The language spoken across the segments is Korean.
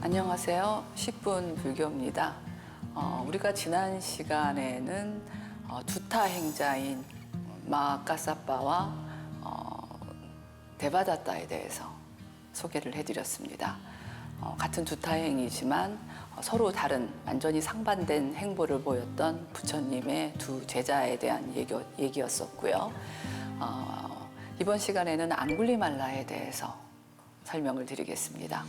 안녕하세요. 10분 불교입니다. 우리가 지난 시간에는 두타 행자인 마하카사빠와 데바다타에 대해서 소개를 해드렸습니다. 같은 두타행이지만 서로 다른 완전히 상반된 행보를 보였던 부처님의 두 제자에 대한 얘기였었고요. 이번 시간에는 앙굴리말라에 대해서 설명을 드리겠습니다.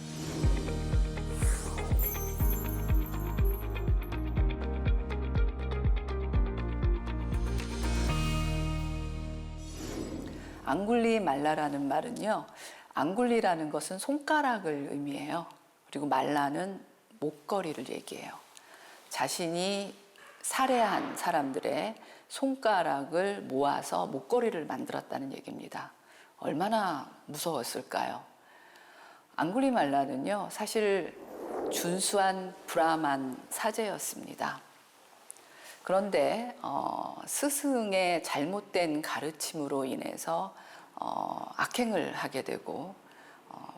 앙굴리말라라는 말은요, 앙굴리라는 것은 손가락을 의미해요. 그리고 말라는 목걸이를 얘기해요. 자신이 살해한 사람들의 손가락을 모아서 목걸이를 만들었다는 얘기입니다. 얼마나 무서웠을까요? 앙굴리말라는요, 사실 준수한 브라만 사제였습니다. 그런데 스승의 잘못된 가르침으로 인해서 악행을 하게 되고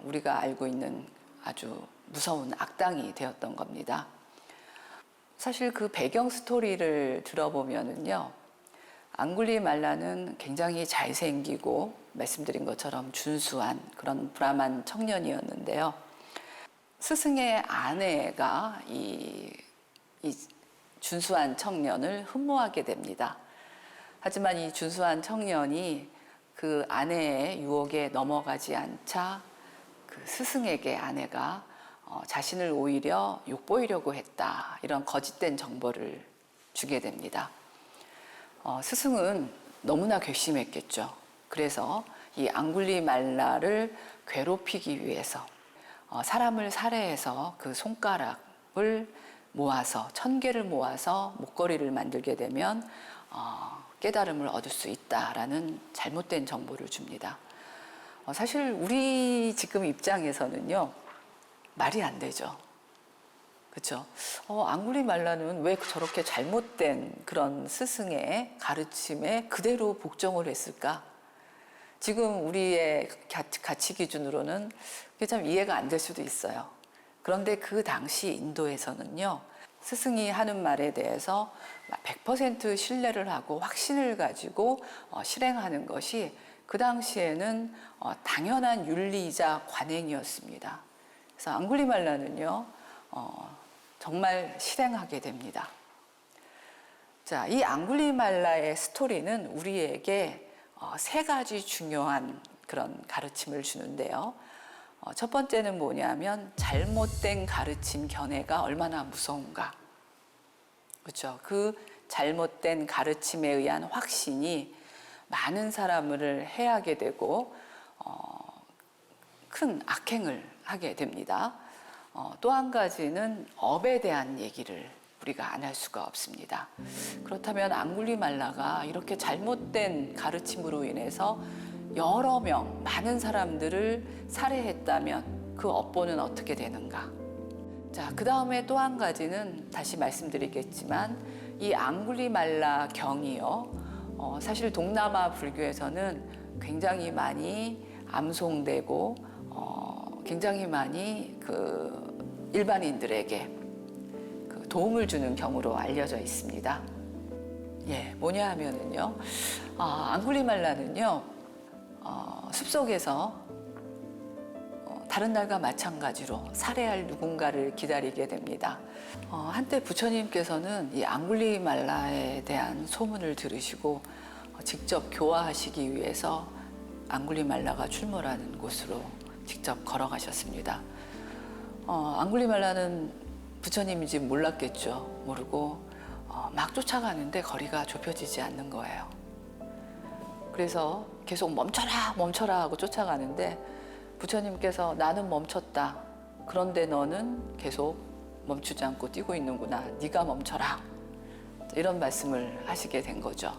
우리가 알고 있는 아주 무서운 악당이 되었던 겁니다. 사실 그 배경 스토리를 들어보면은요, 앙굴리말라는 굉장히 잘생기고 말씀드린 것처럼 준수한 그런 브라만 청년이었는데요. 스승의 아내가 이 준수한 청년을 흠모하게 됩니다. 하지만 이 준수한 청년이 그 아내의 유혹에 넘어가지 않자 그 스승에게 아내가 자신을 오히려 욕보이려고 했다, 이런 거짓된 정보를 주게 됩니다. 스승은 너무나 괘씸했겠죠. 그래서 이 앙굴리말라를 괴롭히기 위해서 사람을 살해해서 그 손가락을 모아서 1000개를 모아서 목걸이를 만들게 되면 깨달음을 얻을 수 있다라는 잘못된 정보를 줍니다. 사실 우리 지금 입장에서는요, 말이 안 되죠. 그렇죠? 앙굴리말라는 왜 저렇게 잘못된 그런 스승의 가르침에 그대로 복종을 했을까? 지금 우리의 가치 기준으로는 그게 참 이해가 안 될 수도 있어요. 그런데 그 당시 인도에서는요, 스승이 하는 말에 대해서 100% 신뢰를 하고 확신을 가지고 실행하는 것이 그 당시에는 당연한 윤리이자 관행이었습니다. 그래서 앙굴리말라는요, 정말 실행하게 됩니다. 자, 이 앙굴리말라의 스토리는 우리에게 세 가지 중요한 그런 가르침을 주는데요. 첫 번째는 뭐냐면 잘못된 가르침 견해가 얼마나 무서운가. 그렇죠? 그 잘못된 가르침에 의한 확신이 많은 사람을 해하게 되고 큰 악행을 하게 됩니다. 또 한 가지는 업에 대한 얘기를 우리가 안 할 수가 없습니다. 그렇다면 앙굴리말라가 이렇게 잘못된 가르침으로 인해서 여러 명, 많은 사람들을 살해했다면 그 업보는 어떻게 되는가? 자, 그 다음에 또 한 가지는 다시 말씀드리겠지만 이 앙굴리말라 경이요, 사실 동남아 불교에서는 굉장히 많이 암송되고 굉장히 많이 그 일반인들에게 그 도움을 주는 경우로 알려져 있습니다. 예, 뭐냐 하면은요, 앙굴리말라는요, 숲속에서 다른 날과 마찬가지로 살해할 누군가를 기다리게 됩니다. 한때 부처님께서는 이 앙굴리말라에 대한 소문을 들으시고 직접 교화하시기 위해서 앙굴리말라가 출몰하는 곳으로 직접 걸어가셨습니다. 앙굴리말라는 부처님인지 몰랐겠죠. 모르고 막 쫓아가는데 거리가 좁혀지지 않는 거예요. 그래서 계속 멈춰라 멈춰라 하고 쫓아가는데 부처님께서 나는 멈췄다. 그런데 너는 계속 멈추지 않고 뛰고 있는구나. 네가 멈춰라. 이런 말씀을 하시게 된 거죠.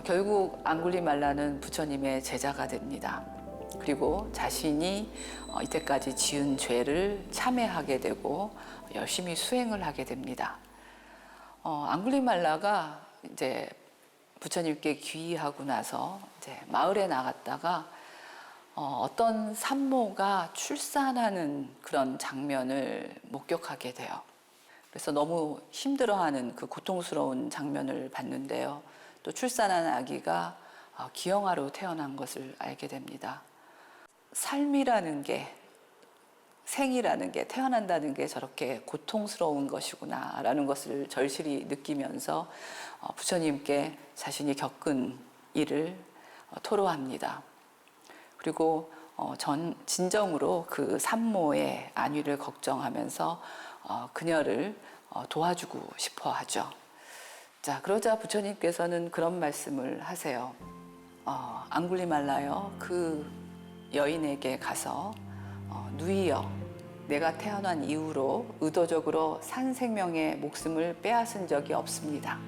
결국 앙굴리말라는 부처님의 제자가 됩니다. 그리고 자신이 이때까지 지은 죄를 참회하게 되고 열심히 수행을 하게 됩니다. 앙굴리말라가 이제 부처님께 귀의하고 나서 이제 마을에 나갔다가 어떤 산모가 출산하는 그런 장면을 목격하게 돼요. 그래서 너무 힘들어하는 그 고통스러운 장면을 봤는데요. 또 출산한 아기가 기형아로 태어난 것을 알게 됩니다. 삶이라는 게, 생이라는 게, 태어난다는 게 저렇게 고통스러운 것이구나라는 것을 절실히 느끼면서 부처님께 자신이 겪은 일을 토로합니다. 그리고 진정으로 그 산모의 안위를 걱정하면서 그녀를 도와주고 싶어 하죠. 자, 그러자 부처님께서는 그런 말씀을 하세요. 앙굴리말라여, 그 여인에게 가서 누이여, 내가 태어난 이후로 의도적으로 산 생명의 목숨을 빼앗은 적이 없습니다.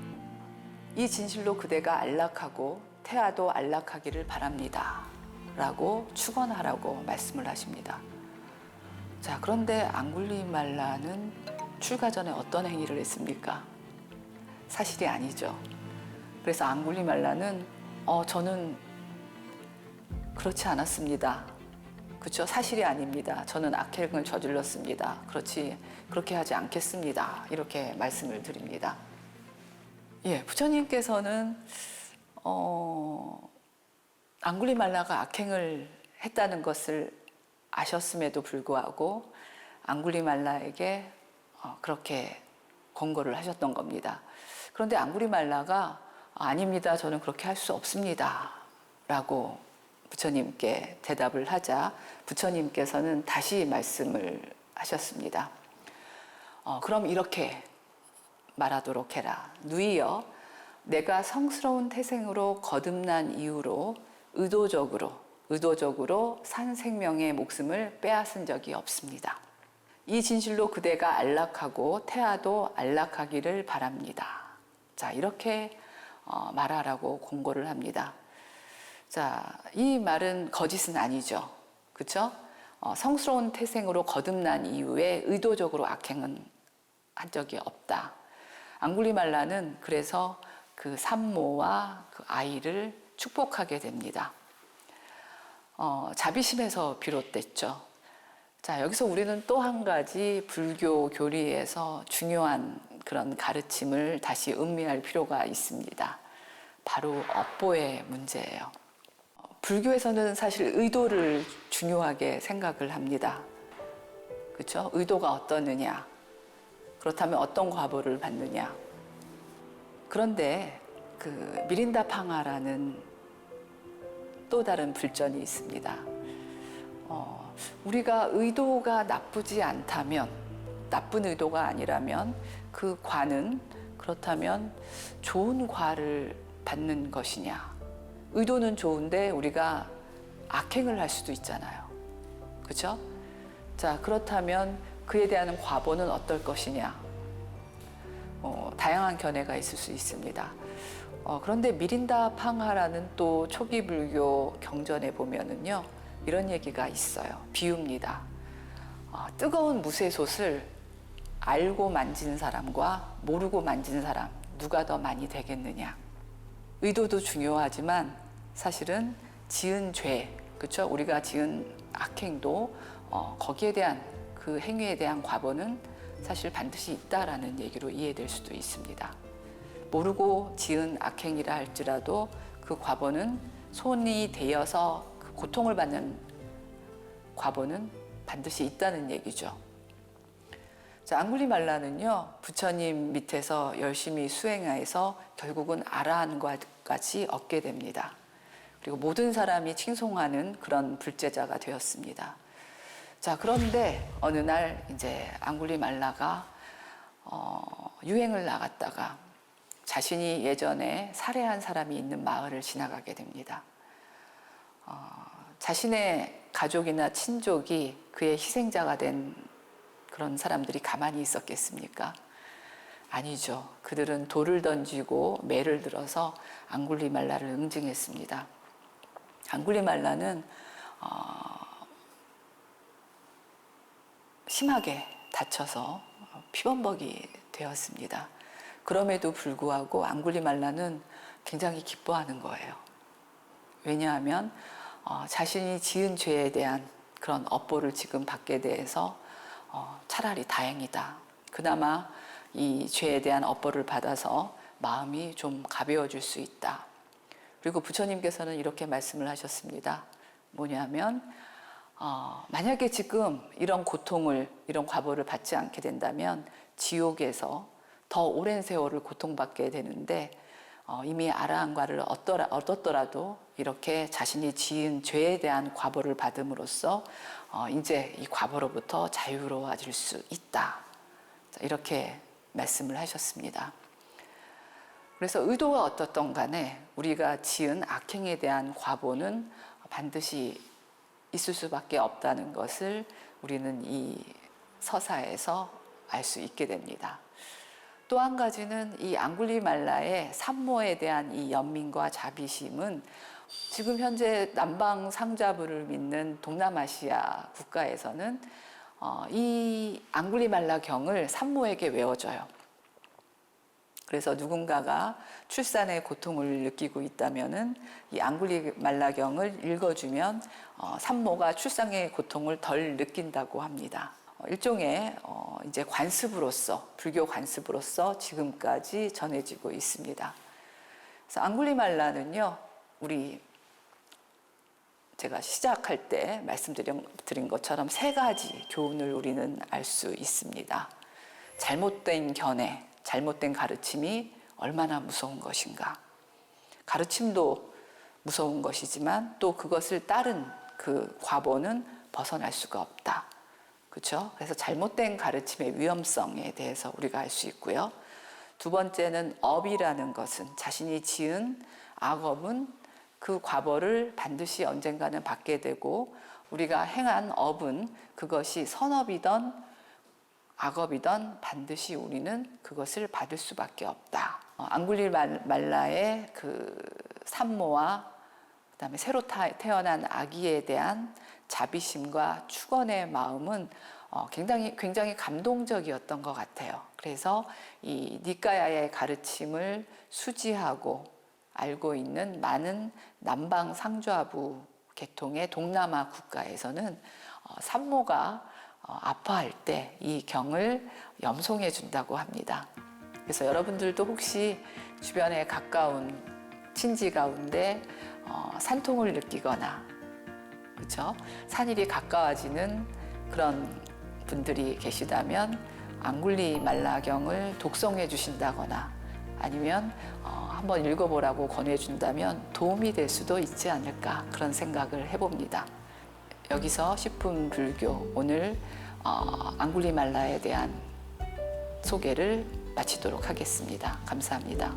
이 진실로 그대가 안락하고 태아도 안락하기를 바랍니다. 라고 축원하라고 말씀을 하십니다. 자, 그런데 앙굴리말라는 출가 전에 어떤 행위를 했습니까? 사실이 아니죠. 그래서 앙굴리말라는 저는 그렇지 않았습니다. 그렇죠? 사실이 아닙니다. 저는 악행을 저질렀습니다. 그렇게 하지 않겠습니다. 이렇게 말씀을 드립니다. 예, 부처님께서는 앙굴리말라가 악행을 했다는 것을 아셨음에도 불구하고 앙굴리말라에게 그렇게 권고를 하셨던 겁니다. 그런데 앙굴리말라가 아닙니다. 저는 그렇게 할 수 없습니다. 라고 부처님께 대답을 하자 부처님께서는 다시 말씀을 하셨습니다. 그럼 이렇게 말하도록 해라. 누이여, 내가 성스러운 태생으로 거듭난 이후로 의도적으로 산 생명의 목숨을 빼앗은 적이 없습니다. 이 진실로 그대가 안락하고 태아도 안락하기를 바랍니다. 자, 이렇게 말하라고 공고를 합니다. 자, 이 말은 거짓은 아니죠. 그렇죠? 성스러운 태생으로 거듭난 이후에 의도적으로 악행은 한 적이 없다. 앙굴리말라는 그래서 그 산모와 그 아이를 축복하게 됩니다. 자비심에서 비롯됐죠. 자, 여기서 우리는 또 한 가지 불교 교리에서 중요한 그런 가르침을 다시 음미할 필요가 있습니다. 바로 업보의 문제예요. 불교에서는 사실 의도를 중요하게 생각을 합니다. 그렇죠? 의도가 어떠느냐? 그렇다면 어떤 과보를 받느냐? 그런데 그 미린다 팡아라는 또 다른 불전이 있습니다. 우리가 의도가 나쁘지 않다면, 나쁜 의도가 아니라면 그 과는 그렇다면 좋은 과를 받는 것이냐? 의도는 좋은데 우리가 악행을 할 수도 있잖아요. 그렇죠? 자, 그렇다면 그에 대한 과보는 어떨 것이냐? 다양한 견해가 있을 수 있습니다. 그런데 미린다 팡하라는 또 초기 불교 경전에 보면은요, 이런 얘기가 있어요. 비유입니다. 뜨거운 무쇠솥을 알고 만진 사람과 모르고 만진 사람, 누가 더 많이 되겠느냐? 의도도 중요하지만 사실은 지은 죄, 그렇죠? 우리가 지은 악행도 거기에 대한 그 행위에 대한 과보는 사실 반드시 있다라는 얘기로 이해될 수도 있습니다. 모르고 지은 악행이라 할지라도 그 과보는 손이 대여서 그 고통을 받는 과보는 반드시 있다는 얘기죠. 자, 앙굴리말라는요, 부처님 밑에서 열심히 수행해서 결국은 아라한과까지 얻게 됩니다. 그리고 모든 사람이 칭송하는 그런 불제자가 되었습니다. 자, 그런데 어느 날 이제 앙굴리말라가 유행을 나갔다가 자신이 예전에 살해한 사람이 있는 마을을 지나가게 됩니다. 자신의 가족이나 친족이 그의 희생자가 된 그런 사람들이 가만히 있었겠습니까? 아니죠. 그들은 돌을 던지고 매를 들어서 앙굴리말라를 응징했습니다. 앙굴리말라는 심하게 다쳐서 피범벅이 되었습니다. 그럼에도 불구하고 앙굴리말라는 굉장히 기뻐하는 거예요. 왜냐하면 자신이 지은 죄에 대한 그런 업보를 지금 받게 돼서 차라리 다행이다. 그나마 이 죄에 대한 업보를 받아서 마음이 좀 가벼워질 수 있다. 그리고 부처님께서는 이렇게 말씀을 하셨습니다. 뭐냐면 만약에 지금 이런 고통을, 이런 과보를 받지 않게 된다면 지옥에서 더 오랜 세월을 고통받게 되는데 이미 아라한과를 얻었더라도 이렇게 자신이 지은 죄에 대한 과보를 받음으로써 이제 이 과보로부터 자유로워질 수 있다. 이렇게 말씀을 하셨습니다. 그래서 의도가 어떻든 간에 우리가 지은 악행에 대한 과보는 반드시 있을 수밖에 없다는 것을 우리는 이 서사에서 알 수 있게 됩니다. 또 한 가지는 이 앙굴리말라의 산모에 대한 이 연민과 자비심은 지금 현재 남방 상좌부를 믿는 동남아시아 국가에서는 이 앙굴리말라 경을 산모에게 외워줘요. 그래서 누군가가 출산의 고통을 느끼고 있다면은 이 앙굴리말라 경을 읽어주면 산모가 출산의 고통을 덜 느낀다고 합니다. 일종의 이제 관습으로서, 불교 관습으로서 지금까지 전해지고 있습니다. 그래서 앙굴리말라는요, 제가 시작할 때 말씀드린 것처럼 세 가지 교훈을 우리는 알 수 있습니다. 잘못된 견해, 잘못된 가르침이 얼마나 무서운 것인가. 가르침도 무서운 것이지만 또 그것을 따른 그 과보는 벗어날 수가 없다. 그렇죠? 그래서 잘못된 가르침의 위험성에 대해서 우리가 알 수 있고요. 두 번째는 업이라는 것은 자신이 지은 악업은 그 과보를 반드시 언젠가는 받게 되고 우리가 행한 업은 그것이 선업이든 악업이든 반드시 우리는 그것을 받을 수밖에 없다. 앙굴리말라의 그 산모와 그다음에 새로 태어난 아기에 대한 자비심과 축원의 마음은 굉장히 감동적이었던 것 같아요. 그래서 이 니까야의 가르침을 수지하고 알고 있는 많은 남방 상좌부 계통의 동남아 국가에서는 산모가 아파할 때 이 경을 염송해 준다고 합니다. 그래서 여러분들도 혹시 주변에 가까운 친지 가운데 산통을 느끼거나, 그렇죠? 산일이 가까워지는 그런 분들이 계시다면 앙굴리말라경을 독송해 주신다거나 아니면 한번 읽어보라고 권해준다면 도움이 될 수도 있지 않을까, 그런 생각을 해봅니다. 여기서 10분 불교 오늘 앙굴리말라에 대한 소개를 마치도록 하겠습니다. 감사합니다.